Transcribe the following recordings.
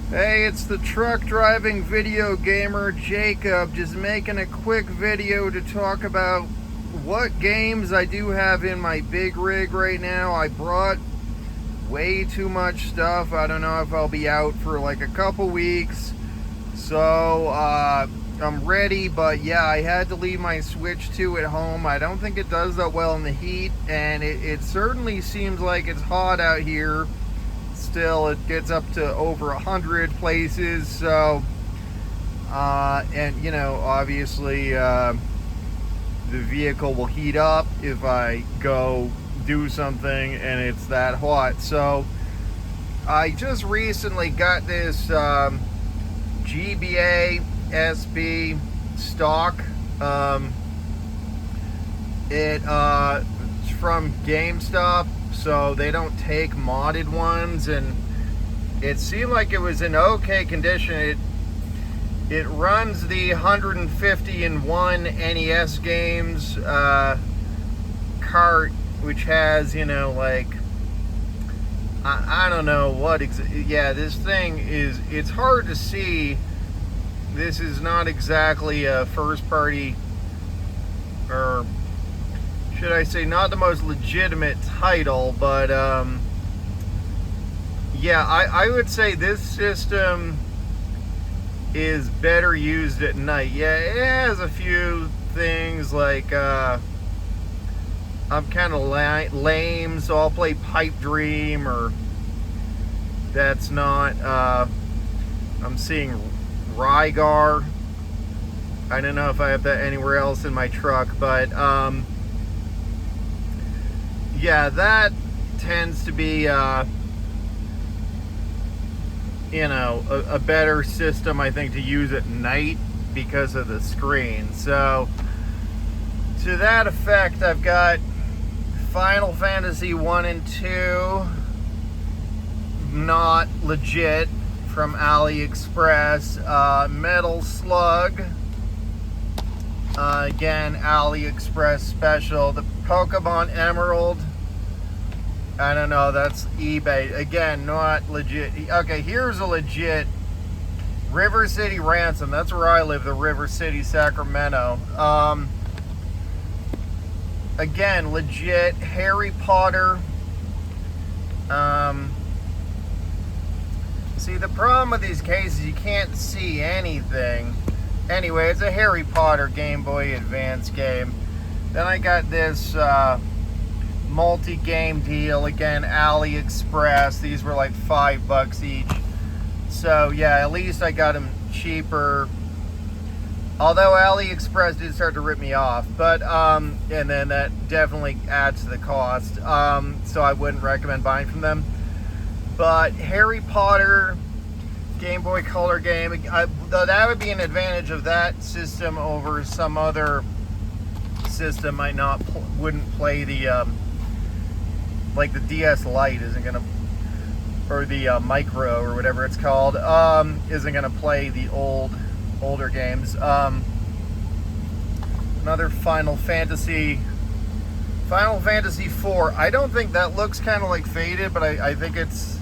Hey, it's the truck driving video gamer Jacob, just making a quick video to talk about what games I do have in my big rig right now. I brought way too much stuff. I don't know if I'll be out for like a couple weeks, so I'm ready. But yeah, I had to leave my Switch 2 at home. I don't think it does that well in the heat, and it certainly seems like it's hot out here. Still, it gets up to over 100 places, so and you know, obviously the vehicle will heat up if I go do something and it's that hot. So I just recently got this GBA SB stock. It's from GameStop, so they don't take modded ones, and it seemed like it was in okay condition. It runs the 150-in-1 NES games cart, which has, you know, like I don't know what yeah, this thing is, it's hard to see. This is not exactly a first party, or should I say, not the most legitimate title, but yeah, I would say this system is better used at night. Yeah, it has a few things like I'm kind of lame, so I'll play Pipe Dream, or that's not I'm seeing Rygar. I don't know if I have that anywhere else in my truck, but yeah, that tends to be, you know, a better system, I think, to use at night because of the screen. So, to that effect, I've got Final Fantasy 1 and 2, not legit, from AliExpress. Metal Slug, again, AliExpress special. The Pokemon Emerald, I don't know, that's eBay. Again, not legit. Okay, here's a legit River City Ransom. That's where I live, the River City, Sacramento. Again, legit. Harry Potter. See, the problem with these cases, you can't see anything. Anyway, it's a Harry Potter Game Boy Advance game. Then I got this multi-game deal, again, AliExpress. These were like $5 each. So yeah, at least I got them cheaper. Although AliExpress did start to rip me off, but and then that definitely adds to the cost. So I wouldn't recommend buying from them. But Harry Potter Game Boy Color game, though that would be an advantage of that system over some other system. Wouldn't play the like the DS Lite isn't gonna, or the Micro or whatever it's called, isn't gonna play the older games. Another Final Fantasy 4. I don't think that looks kind of like faded, but I think it's,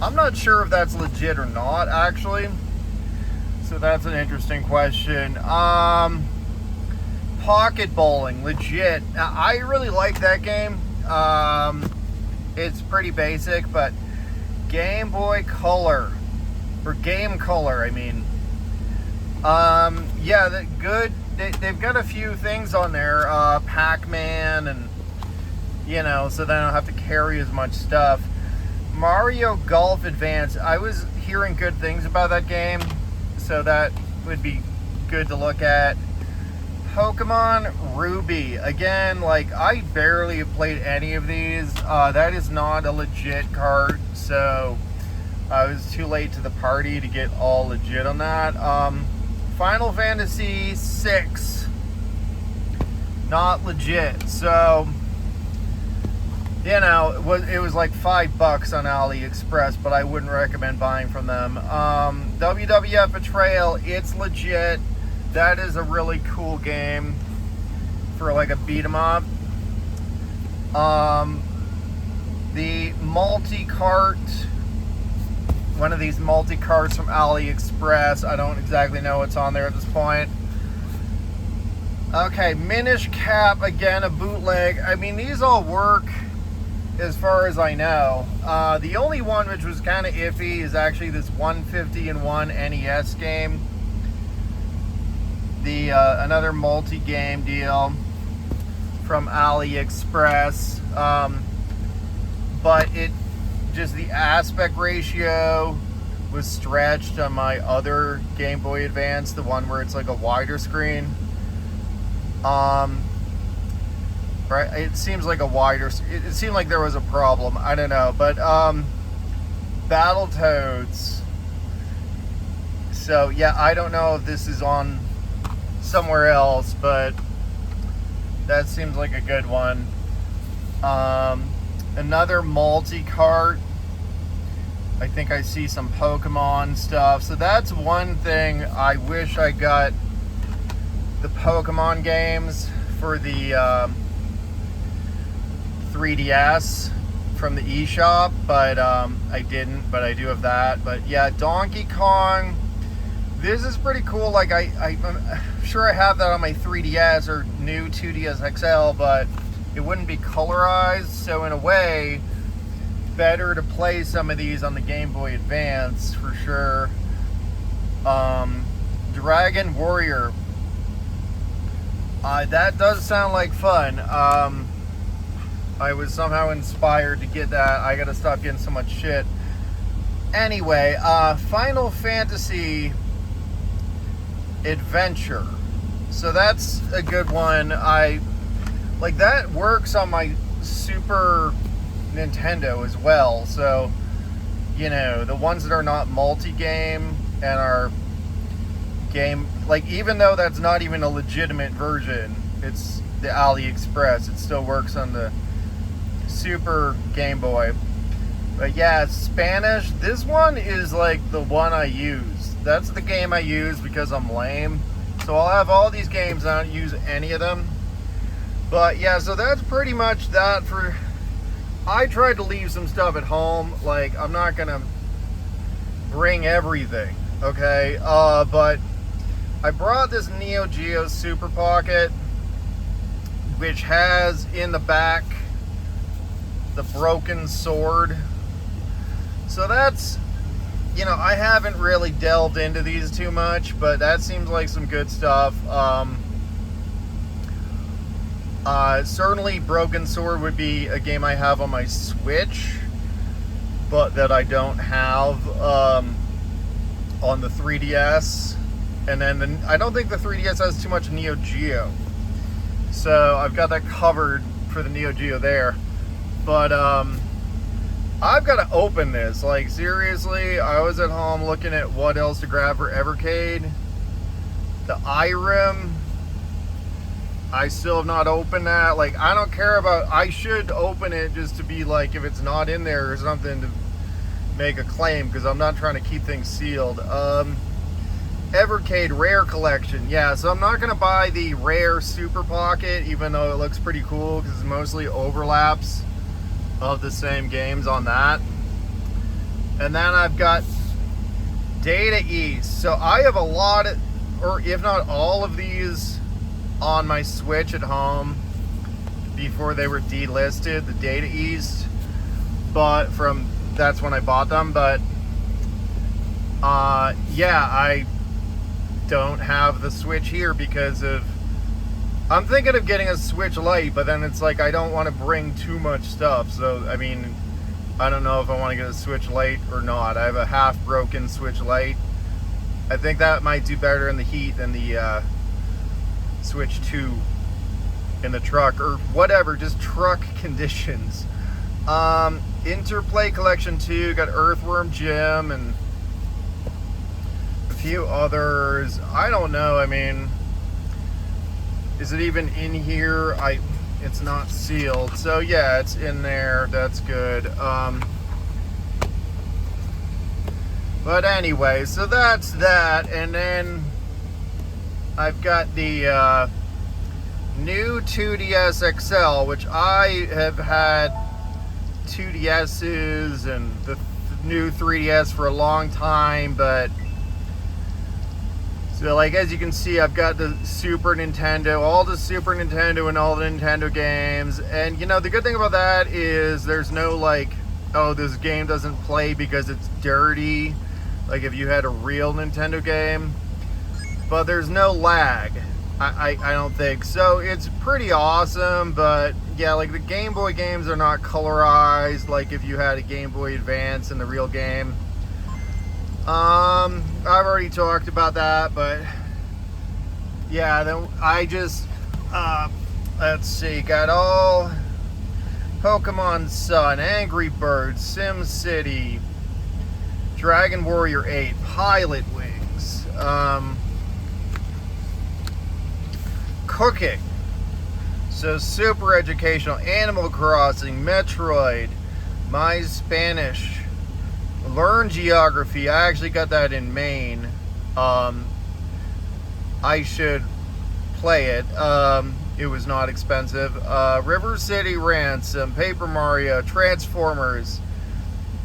I'm not sure if that's legit or not, actually. So that's an interesting question. Pocket Bowling, legit. Now, I really like that game. It's pretty basic, but Game Boy Color, or Game Color, I mean. Yeah, good. They've got a few things on there, Pac-Man, and, you know, so then I don't have to carry as much stuff. Mario Golf Advance, I was hearing good things about that game, so that would be good to look at. Pokemon Ruby, again, like, I barely have played any of these. That is not a legit card, so I was too late to the party to get all legit on that. Final Fantasy 6, not legit. So, you know, it was like $5 on AliExpress, but I wouldn't recommend buying from them. WWF Betrayal, it's legit. That is a really cool game for like a beat 'em up. The multi-cart one of these multi-carts from AliExpress. I don't exactly know what's on there at this point. Okay, Minish Cap, again, a bootleg. I mean, these all work as far as I know. The only one which was kind of iffy is actually this 150-in-1 NES game. The another multi-game deal from AliExpress. But it just, the aspect ratio was stretched on my other Game Boy Advance, the one where it's like a wider screen. Right, it seems like a wider, it seemed like there was a problem, I don't know, but Battletoads. So yeah, I don't know if this is on somewhere else, but that seems like a good one. Another multi-cart. I think I see some Pokemon stuff. So that's one thing. I wish I got the Pokemon games for the 3DS from the eShop, but I didn't, but I do have that. But yeah, Donkey Kong. This is pretty cool. Like I'm sure I have that on my 3DS or new 2DS XL, but it wouldn't be colorized. So in a way, better to play some of these on the Game Boy Advance for sure. Dragon Warrior. That does sound like fun. I was somehow inspired to get that. I gotta stop getting so much shit. Anyway, Final Fantasy Adventure. So that's a good one. Like that works on my Super Nintendo as well. So, you know, the ones that are not multi-game and are game, like even though that's not even a legitimate version, it's the AliExpress, it still works on the Super Game Boy. But yeah, Spanish, this one is like the one I use. That's the game I use because I'm lame. So I'll have all these games, I don't use any of them. But yeah, so that's pretty much that for... I tried to leave some stuff at home. Like, I'm not gonna bring everything, okay? But I brought this Neo Geo Super Pocket, which has in the back the broken sword. So that's, you know, I haven't really delved into these too much, but that seems like some good stuff. Certainly Broken Sword would be a game I have on my Switch, but that I don't have on the 3DS. And then I don't think the 3DS has too much Neo Geo. So I've got that covered for the Neo Geo there. But I've got to open this. Like, seriously, I was at home looking at what else to grab for Evercade. The Irem, I still have not opened that. Like, I don't care about, I should open it just to be like, if it's not in there or something, to make a claim, because I'm not trying to keep things sealed. Evercade Rare Collection. Yeah, so I'm not going to buy the Rare Super Pocket, even though it looks pretty cool, because it's mostly overlaps of the same games on that. And then I've got Data East. So I have a lot of, or if not all of these on my Switch at home before they were delisted, the Data East. But from, that's when I bought them. But yeah, I don't have the Switch here because of, I'm thinking of getting a Switch Lite, but then it's like I don't want to bring too much stuff. So, I mean, I don't know if I want to get a Switch Lite or not. I have a half-broken Switch Lite. I think that might do better in the heat than the Switch 2 in the truck, or whatever, just truck conditions. Interplay Collection 2, got Earthworm Jim and a few others. I don't know, I mean, is it even in here? It's not sealed. So yeah, it's in there. That's good. But anyway, so that's that. And then I've got the new 2DS XL, which I have had 2DSs and the new 3DS for a long time, but so like as you can see, I've got the Super Nintendo, all the Super Nintendo and all the Nintendo games. And you know, the good thing about that is there's no like, oh, this game doesn't play because it's dirty, like if you had a real Nintendo game. But there's no lag, I don't think. So it's pretty awesome. But yeah, like the Game Boy games are not colorized like if you had a Game Boy Advance in the real game. I've already talked about that, but yeah, then I just let's see, got all Pokemon Sun, Angry Birds, Sim City, Dragon Warrior 8, Pilot Wings, cooking, so super educational, Animal Crossing, Metroid, My Spanish, Learn Geography. I actually got that in Maine. I should play it. It was not expensive. River City Ransom, Paper Mario, Transformers.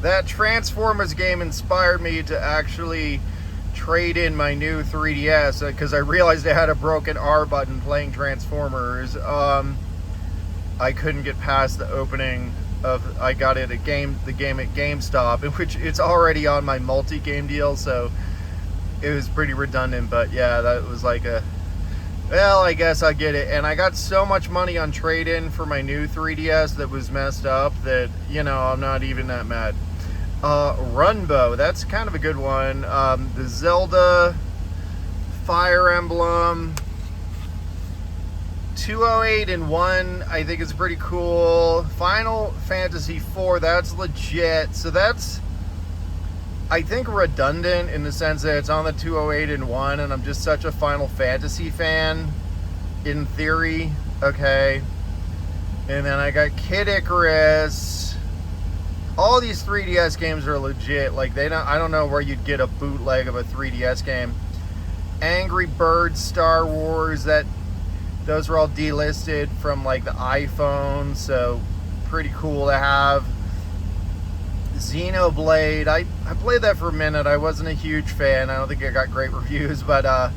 That Transformers game inspired me to actually trade in my new 3DS because I realized I had a broken R button playing Transformers. I couldn't get past the opening of, I got it the game at GameStop, in which it's already on my multi-game deal, so it was pretty redundant. But yeah, that was like a, well, I guess I get it. And I got so much money on trade-in for my new 3DS that was messed up that, you know, I'm not even that mad. Runbow, that's kind of a good one. The Zelda, Fire Emblem, 208 and 1, I think is pretty cool. Final Fantasy 4, that's legit. So that's, I think, redundant in the sense that it's on the 208 and 1, and I'm just such a Final Fantasy fan, in theory. Okay. And then I got Kid Icarus. All these 3DS games are legit. Like, I don't know where you'd get a bootleg of a 3DS game. Angry Birds, Star Wars, those were all delisted from like the iPhone, so pretty cool to have. Xenoblade, I played that for a minute. I wasn't a huge fan. I don't think I got great reviews, but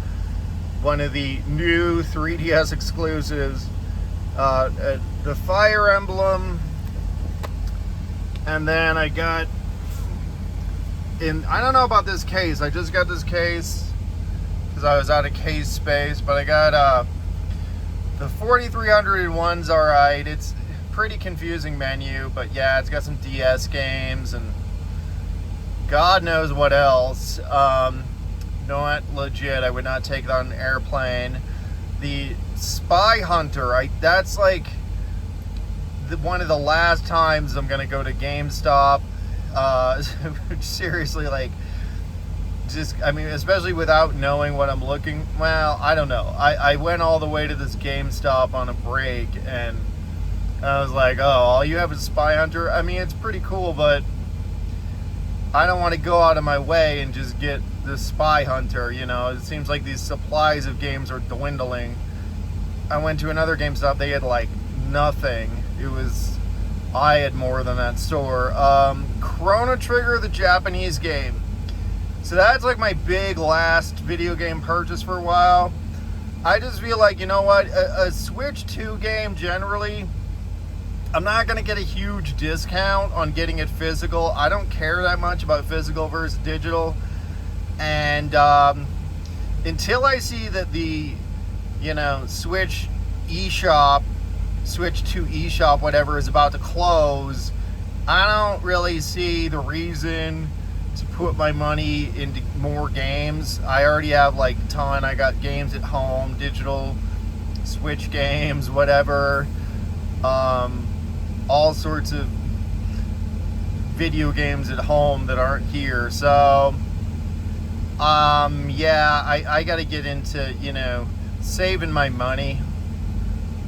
one of the new 3DS exclusives. The Fire Emblem. And then I got, I don't know about this case. I just got this case because I was out of case space, but I got the 4301's alright. It's pretty confusing menu, but yeah, it's got some DS games and God knows what else. Not legit. I would not take that on an airplane. The Spy Hunter, that's like one of the last times I'm gonna go to GameStop. Seriously, like, just, I mean, especially without knowing what I'm looking, well, I don't know. I went all the way to this GameStop on a break, and I was like, oh, all you have is Spy Hunter? I mean, it's pretty cool, but I don't want to go out of my way and just get the Spy Hunter, you know? It seems like these supplies of games are dwindling. I went to another GameStop, they had, like, nothing. I had more than that store. Chrono Trigger, the Japanese game. So that's like my big last video game purchase for a while. I just feel like, you know what, a Switch 2 game generally, I'm not going to get a huge discount on getting it physical. I don't care that much about physical versus digital. And until I see that the, you know, Switch eShop, Switch 2 eShop, whatever, is about to close, I don't really see the reason to put my money into more games. I already have like a ton. I got games at home, digital Switch games, whatever, all sorts of video games at home that aren't here. So yeah, I gotta get into, you know, saving my money.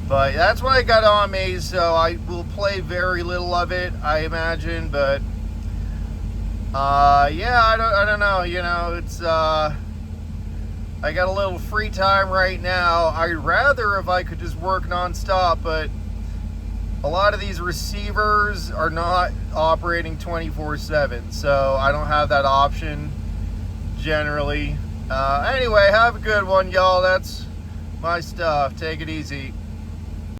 But that's what I got on me, so I will play very little of it, I imagine. But yeah, I don't know, you know, it's I got a little free time right now. I'd rather if I could just work non-stop, but a lot of these receivers are not operating 24/7, so I don't have that option generally. Anyway, have a good one, y'all. That's my stuff. Take it easy.